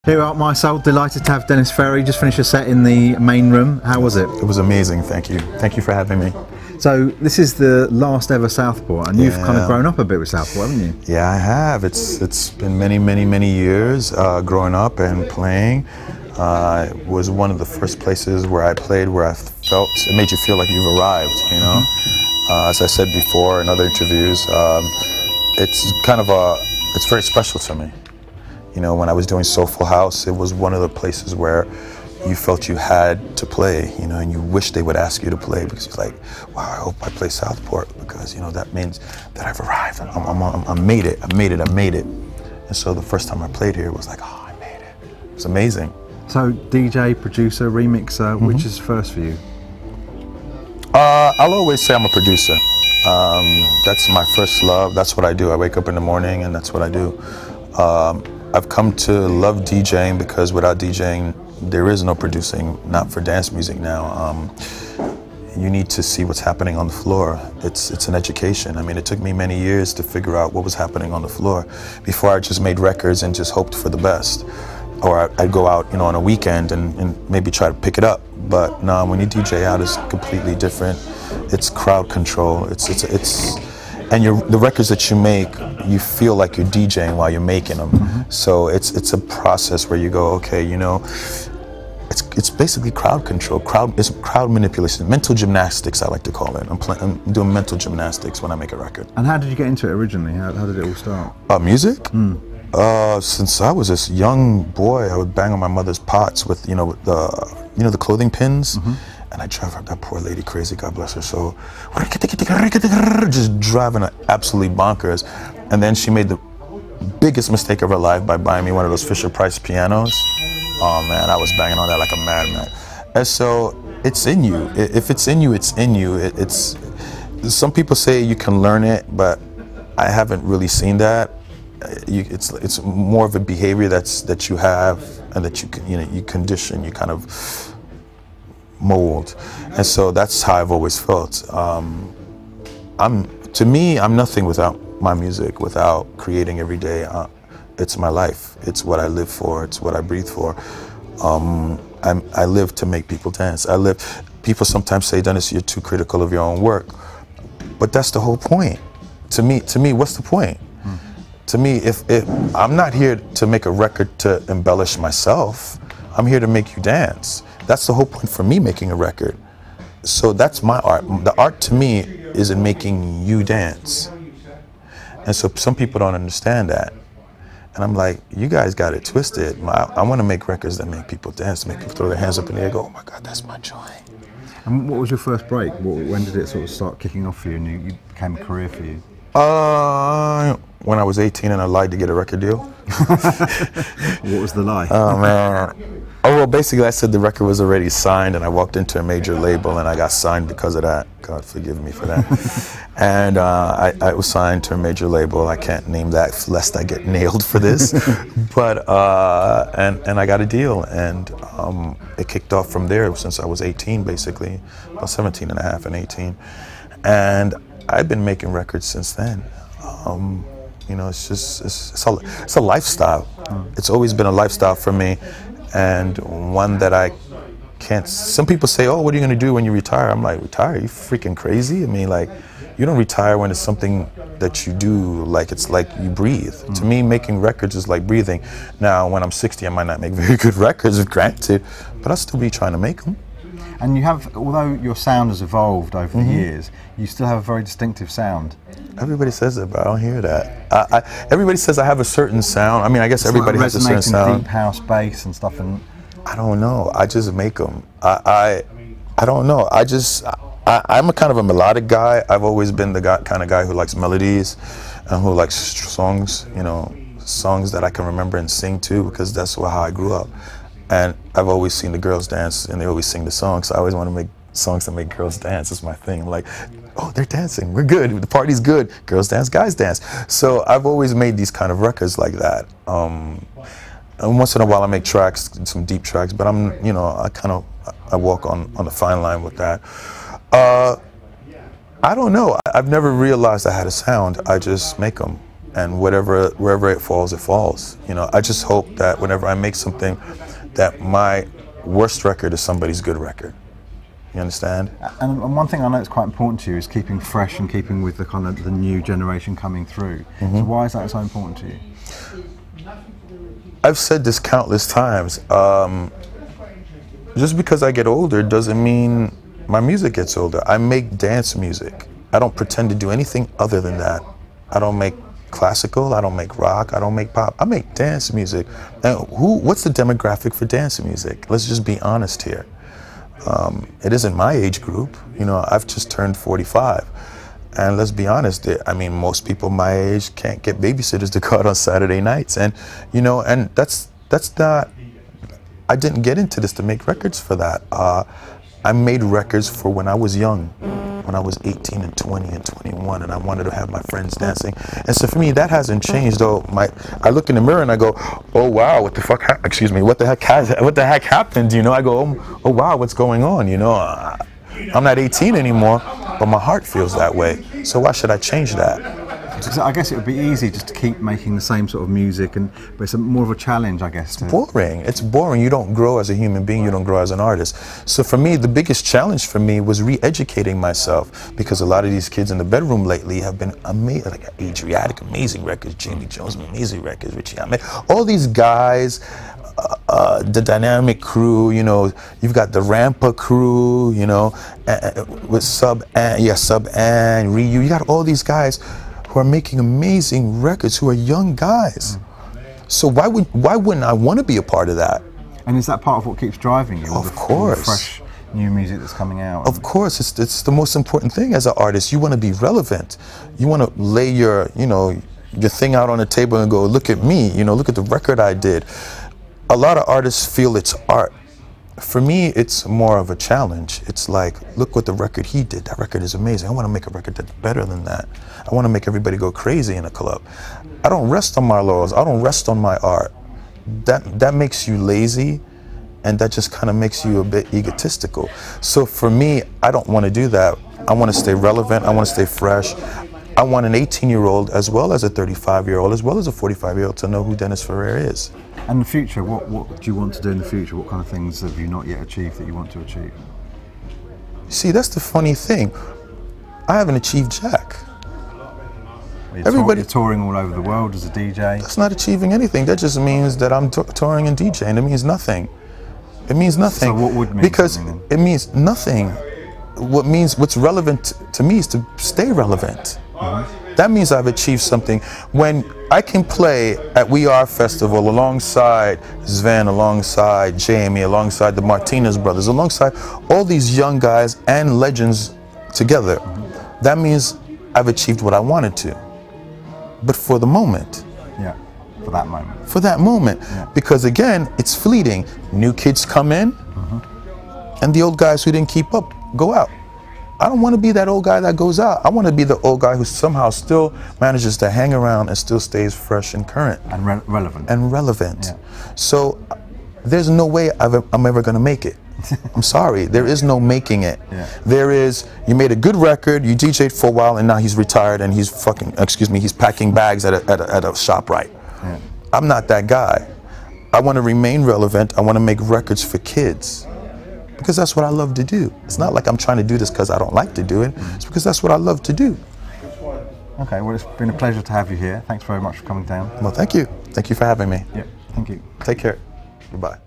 Here at Mi-Soul, delighted to have Dennis Ferrer. Just finished a set in the main room. How was it? It was amazing, thank you. Thank you for having me. So this is the last ever Southport, and you've kind of grown up a bit with Southport, haven't you? Yeah, I have. It's been many years growing up and playing. It was one of the first places where I played where I felt, it made you feel like you've arrived, you know? As I said before in other interviews, it's kind of it's very special to me. You know, when I was doing Soulful House, it was one of the places where you felt you had to play, you know, and you wish they would ask you to play because it's like, wow, I hope I play Southport because, you know, that means that I've arrived. I made it. And so the first time I played here, it was like, oh, I made it. It was amazing. So DJ, producer, remixer, which is first for you? I'll always say I'm a producer. That's my first love. That's what I do. I wake up in the morning and that's what I do. I've come to love DJing because without DJing, there is no producing, not for dance music now. You need to see what's happening on the floor. It's an education. I mean, it took me many years to figure out what was happening on the floor. Before I just made records and just hoped for the best. Or I'd go out, you know, on a weekend and maybe try to pick it up. But no, when you DJ out, it's completely different. It's crowd control. And the records that you make, you feel like you're DJing while you're making them. So it's a process where you go, okay, you know, it's basically crowd control. It's crowd manipulation, mental gymnastics, I like to call it. I'm doing mental gymnastics when I make a record. And how did you get into it originally? How did it all start? Music? Since I was this young boy, I would bang on my mother's pots with, you know, the clothing pins. And I drive that poor lady crazy, God bless her soul. Just driving her absolutely bonkers. And then she made the biggest mistake of her life by buying me one of those Fisher-Price pianos. Oh man, I was banging on that like a madman. And so it's in you. If it's in you, it's in you. Some people say you can learn it, but I haven't really seen that. It's more of a behavior that you have and that you condition, you kind of mold. And so that's how I've always felt. To me, I'm nothing without my music, without creating every day. It's my life. It's what I live for. It's what I breathe for. I live to make people dance. People sometimes say, Dennis, you're too critical of your own work. But that's the whole point. To me, what's the point? To me, if I'm not here to make a record to embellish myself, I'm here to make you dance. That's the whole point for me making a record. So that's my art. The art to me is in making you dance. And so some people don't understand that. And I'm like, you guys got it twisted. I want to make records that make people dance, make people throw their hands up in the air and go, oh my God, that's my joy. And what was your first break? When did it sort of start kicking off for you and you became a career for you? When I was 18 and I lied to get a record deal. What was the lie? Oh man. Oh well, basically I said the record was already signed and I walked into a major label and I got signed because of that. God forgive me for that. And I was signed to a major label. I can't name that lest I get nailed for this. But and I got a deal and it kicked off from there since I was 18 basically, about 17 and a half and 18. And I've been making records since then. You know, it's a lifestyle. It's always been a lifestyle for me, and one that I can't. Some people say, "Oh, what are you going to do when you retire?" I'm like, "Retire? Are you freaking crazy?" I mean, like, you don't retire when it's something that you do. Like it's like you breathe. To me, making records is like breathing. Now, when I'm 60, I might not make very good records, granted, but I'll still be trying to make them. And you have, although your sound has evolved over the years, you still have a very distinctive sound. Everybody says it, but I don't hear that. Everybody says I have a certain sound. I mean, I guess everybody has a certain sound. Deep house, bass, and stuff. And I don't know. I just make them. I don't know. I'm a kind of a melodic guy. I've always been the kind of guy who likes melodies and who likes songs. You know, songs that I can remember and sing to because that's how I grew up. And I've always seen the girls dance and they always sing the songs. So I always want to make songs that make girls dance. It's my thing. I'm like, oh, they're dancing. We're good. The party's good. Girls dance, guys dance. So I've always made these kind of records like that. And once in a while I make tracks, some deep tracks, but you know, I walk on the fine line with that. I don't know. I've never realized I had a sound. I just make them. and wherever it falls, it falls. You know, I just hope that whenever I make something, that my worst record is somebody's good record. You understand? And one thing I know is quite important to you is keeping fresh and keeping with the kind of the new generation coming through. So why is that so important to you? I've said this countless times. Just because I get older doesn't mean my music gets older. I make dance music. I don't pretend to do anything other than that. I don't make classical, I don't make rock, I don't make pop. I make dance music. And what's the demographic for dance music? Let's just be honest here. It isn't my age group. You know, I've just turned 45. And let's be honest, I mean, most people my age can't get babysitters to go out on Saturday nights. And, you know, and that's not, I didn't get into this to make records for that. I made records for when I was young, when I was 18 and 20 and 21, and I wanted to have my friends dancing. And so for me, that hasn't changed, though. I look in the mirror and I go, oh wow, what the fuck, excuse me, what the heck happened? You know, I go, oh wow, what's going on? You know, I'm not 18 anymore, but my heart feels that way. So why should I change that? I guess it would be easy just to keep making the same sort of music, but it's more of a challenge, I guess. Boring. It's boring. You don't grow as a human being. You don't grow as an artist. So for me, the biggest challenge for me was re-educating myself, because a lot of these kids in the bedroom lately have been amazing, like Adriatic, amazing records, Jamie Jones, amazing records, Richie Ahmed, all these guys. The Dynamic crew, you know, you've got the Rampa crew, you know, with Sub and Ryu. You got all these guys who are making amazing records, who are young guys. So why wouldn't I want to be a part of that? And is that part of what keeps driving you? Of course. The fresh new music that's coming out. Of course, it's the most important thing as an artist. You want to be relevant. You want to lay your, you know, your thing out on the table and go, look at me, you know, look at the record I did. A lot of artists feel it's art. For me, it's more of a challenge. It's like, look what the record he did. That record is amazing. I want to make a record that's better than that. I want to make everybody go crazy in a club. I don't rest on my laurels. I don't rest on my art. That makes you lazy, and that just kind of makes you a bit egotistical. So for me, I don't want to do that. I want to stay relevant. I want to stay fresh. I want an 18-year-old as well as a 35-year-old as well as a 45-year-old to know who Dennis Ferrer is. And the future, what do you want to do in the future? What kind of things have you not yet achieved that you want to achieve? See, that's the funny thing. I haven't achieved jack. You're touring all over the world as a DJ. That's not achieving anything. That just means that I'm touring and DJing. It means nothing. It means nothing. So what would mean because something then? It means nothing. What's relevant to me is to stay relevant. That means I've achieved something. When I can play at We Are Festival alongside Sven, alongside Jamie, alongside the Martinez brothers, alongside all these young guys and legends together, that means I've achieved what I wanted to. But for the moment. Yeah, for that moment. For that moment. Yeah. Because again, it's fleeting. New kids come in, and the old guys who didn't keep up go out. I don't want to be that old guy that goes out. I want to be the old guy who somehow still manages to hang around and still stays fresh and current. And relevant. And relevant. Yeah. So there's no way I'm ever going to make it. I'm sorry. There is no making it. Yeah. There is, you made a good record, you DJ'd for a while, and now he's retired and he's fucking, he's packing bags at a ShopRite. Yeah. I'm not that guy. I want to remain relevant. I want to make records for kids. Because that's what I love to do. It's not like I'm trying to do this because I don't like to do it. It's because that's what I love to do. Okay, well, it's been a pleasure to have you here. Thanks very much for coming down. Well, thank you. Thank you for having me. Yeah, thank you. Take care. Goodbye.